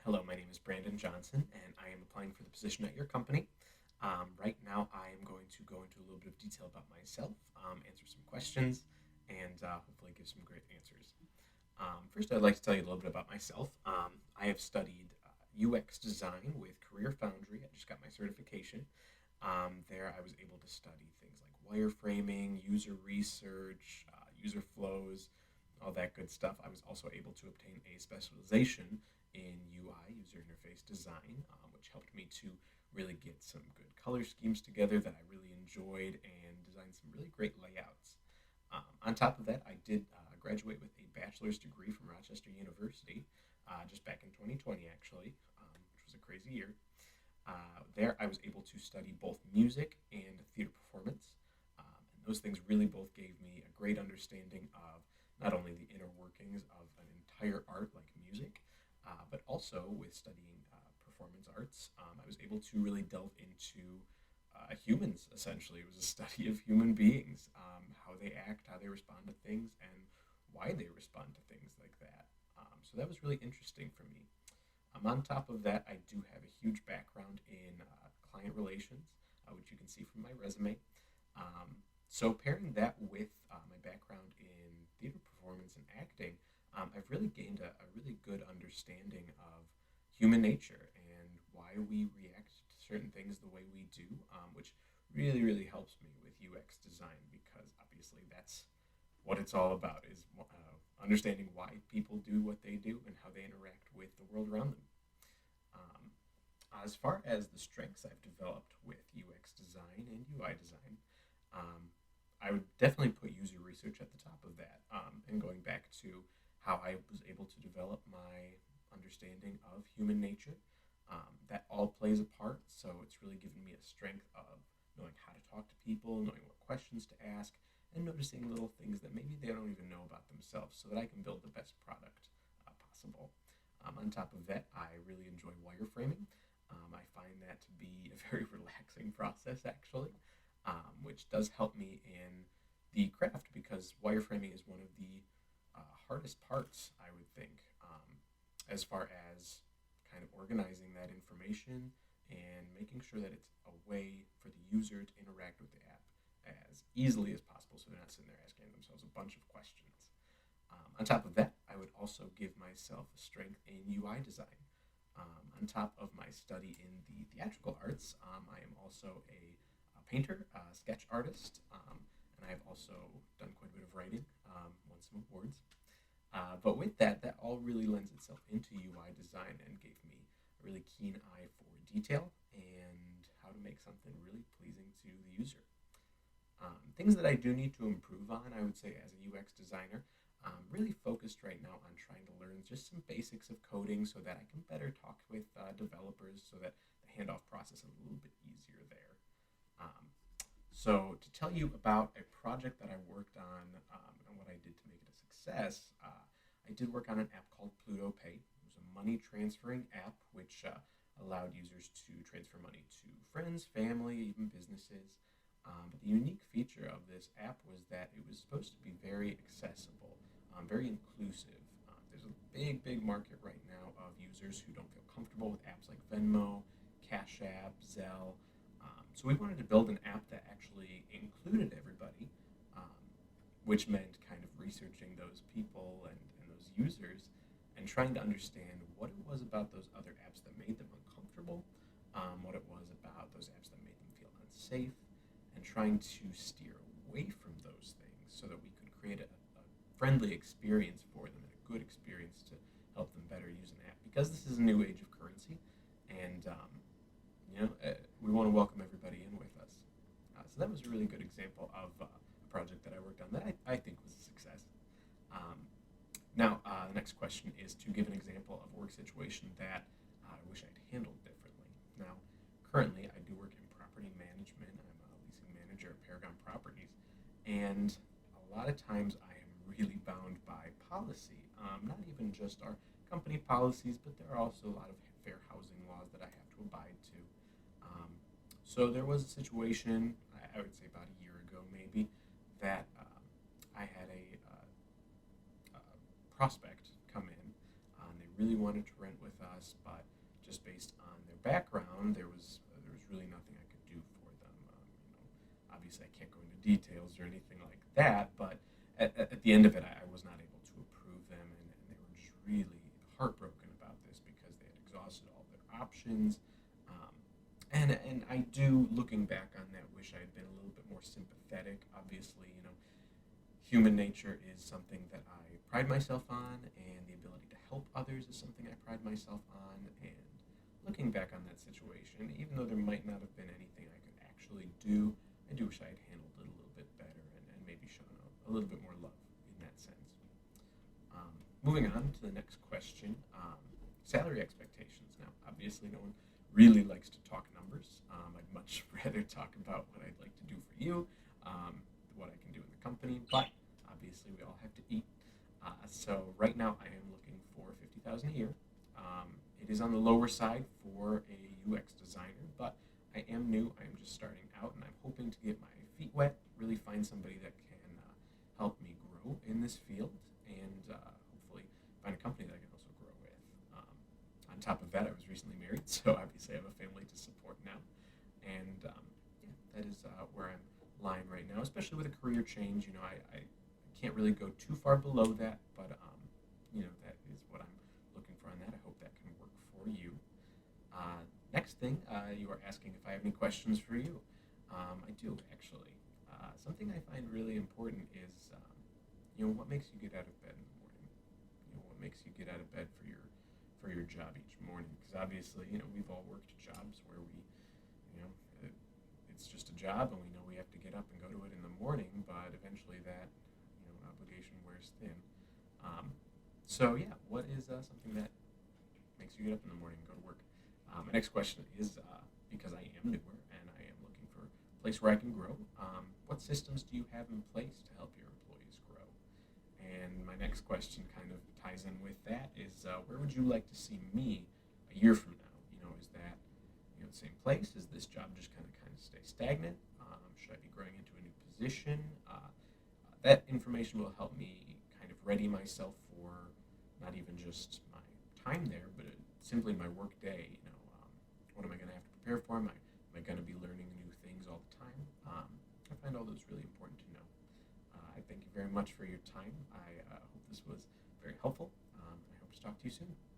Hello, my name is Brandon Johnson, and I am applying for the position at your company. Right now, I am going to go into a little bit of detail about myself, answer some questions, and hopefully give some great answers. First, I'd like to tell you a little bit about myself. I have studied UX design with Career Foundry. I just got my certification. There, I was able to study things like wireframing, user research, user flows, all that good stuff. I was also able to obtain a specialization in UI, user interface design, which helped me to really get some good color schemes together that I really enjoyed and design some really great layouts. On top of that, I did graduate with a bachelor's degree from Rochester University just back in 2020, actually, which was a crazy year. There, I was able to study both music and theater performance. And those things really both gave me a great understanding of not only the inner workings of an entire art like music, but also with studying performance arts, I was able to really delve into humans, essentially. It was a study of human beings, how they act, how they respond to things, and why they respond to things like that. So that was really interesting for me. On top of that, I do have a huge background in client relations, which you can see from my resume. So pairing that with my background in theater performance and acting, I've really gained a really good understanding of human nature and why we react to certain things the way we do, which really, really helps me with UX design because obviously that's what it's all about is understanding why people do what they do and how they interact with the world around them. Um, as far as the strengths I've developed with UX design and UI design, I would definitely put user research at the top of that. And going back to how I was able to develop my understanding of human nature, that all plays a part. So it's really given me a strength of knowing how to talk to people, knowing what questions to ask, and noticing little things that maybe they don't even know about themselves so that I can build the best product possible. On top of that, I really enjoy wireframing. I find that to be a very relaxing process, actually, which does help me in the craft because wireframing is one of the hardest parts, I would think, as far as kind of organizing that information and making sure that it's a way for the user to interact with the app as easily as possible so they're not sitting there asking themselves a bunch of questions. On top of that, I would also give myself a strength in UI design. On top of my study in the theatrical arts, I am also a painter, a sketch artist, and I've also done quite a bit of writing, won some awards. But with that, that all really lends itself into UI design and gave me a really keen eye for detail and how to make something really pleasing to the user. Things that I do need to improve on, I would say, as a UX designer, really focused right now on trying to learn just some basics of coding so that I can better talk with developers so that the handoff process is a little bit easier there. Um, so, to tell you about a project that I worked on and what I did to make it a success, I did work on an app called Pluto Pay. It was a money transferring app which allowed users to transfer money to friends, family, even businesses. But the unique feature of this app was that it was supposed to be very accessible, very inclusive. There's a big, big market right now of users who don't feel comfortable with apps like Venmo, Cash App, Zelle. So we wanted to build an app that actually included everybody, um, which meant kind of researching those people and those users and trying to understand what it was about those other apps that made them uncomfortable, what it was about those apps that made them feel unsafe, and trying to steer away from those things so that we could create a friendly experience for them and a good experience to help them better use an app because this is a new age of currency and we want to welcome everybody in with us. So that was a really good example of a project that I worked on that I think was a success. Um, now, the next question is to give an example of a work situation that I wish I'd handled differently. Now, currently, I do work in property management. I'm a leasing manager at Paragon Properties, and a lot of times I am really bound by policy. Not even just our company policies, but there are also a lot of fair housing laws that I have to abide to. Um, so there was a situation, I would say about a year ago maybe, that I had a prospect come in. And they really wanted to rent with us, but just based on their background, there was really nothing I could do for them. Obviously, I can't go into details or anything like that, but at the end of it, I was not able to approve them, and they were just really heartbroken about this because they had exhausted all their options. Um, and I do, looking back on that, wish I had been a little bit more sympathetic. Obviously, human nature is something that I pride myself on, and the ability to help others is something I pride myself on. And looking back on that situation, even though there might not have been anything I could actually do, I do wish I had handled it a little bit better, and maybe shown a little bit more love in that sense. Moving on to the next question, salary expectations. Now, obviously, no one really likes to talk numbers. I'd much rather talk about what I'd like to do for you, um, what I can do in the company, but obviously, we all have to eat. So right now, I am looking for 50,000 a year. It is on the lower side for a UX designer, but I am new. I am just starting out, and I'm hoping to get my feet wet, really find somebody that can help me grow in this field, and hopefully find a company that I can also grow with. On top of that, I was recently married, so obviously I have a family to support now, and yeah, that is where I'm lying right now, especially with a career change. I can't really go too far below that, but that is what I'm looking for on that. I hope that can work for you. Next thing, you are asking if I have any questions for you. I do, actually. Something I find really important is, what makes you get out of bed in the morning? What makes you get out of bed for your job each morning? Because obviously, we've all worked jobs where it's just a job, and we know we have to get up and go to it in the morning, but eventually that, obligation wears thin. So yeah, what is something that makes you get up in the morning and go to work? My next question is, because I am newer and I am looking for a place where I can grow, what systems do you have in place to help your employees grow? And my next question kind of ties in with that is, where would you like to see me a year from now? Is that the same place? Is this job just kind of stay stagnant? Should I be growing into a new position? That information will help me kind of ready myself for not even just my time there, but simply my work day. What am I going to have to prepare for? Am I going to be learning new things all the time? I find all those really important to know. I thank you very much for your time. I hope this was very helpful. I hope to talk to you soon.